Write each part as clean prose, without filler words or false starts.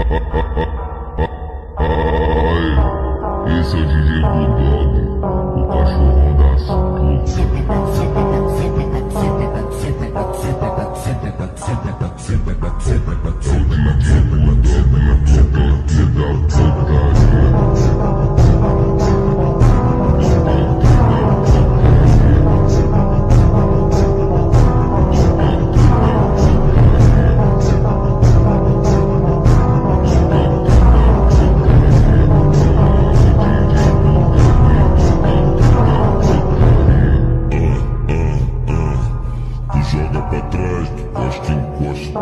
Ai, esse é o DJ Bulldog, o cachorrão das putas. É o DJ Bulldog, o toque da joga pra trás, encosta, encosta,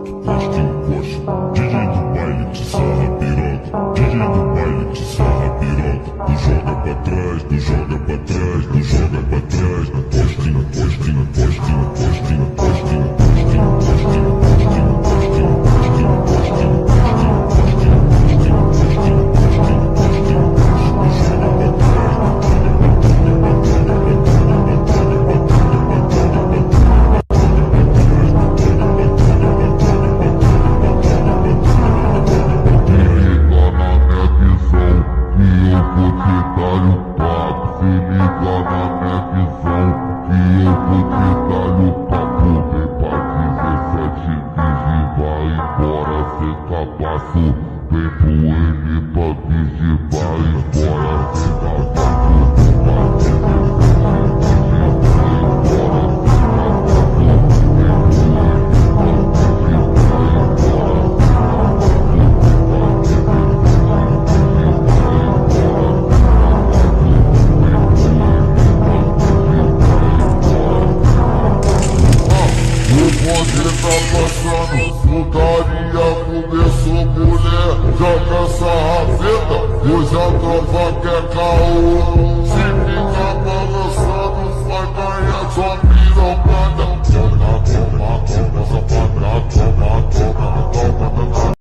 encosta, encosta. DJ do baile te sarra piroca, DJ do baile te sarra piroca. Tu joga pra trás, tu joga pra trás, tu joga pra trás. Encosta, encosta, encosta, encosta, encosta, encosta, encosta, encosta, encosta, encosta, encosta, se liga na minha visão, que eu vou te dar o papo. Vem pra 17 bis e vai embora sem cabaço. Vem pro M pra bis e vai embora sem cabaço. Pra 17 bis e vai embora sem cabaço. Vem pro M pra bis e vai embora sem putaria começou, mulher, joga essa rabeta, hoje a tropa quer caô.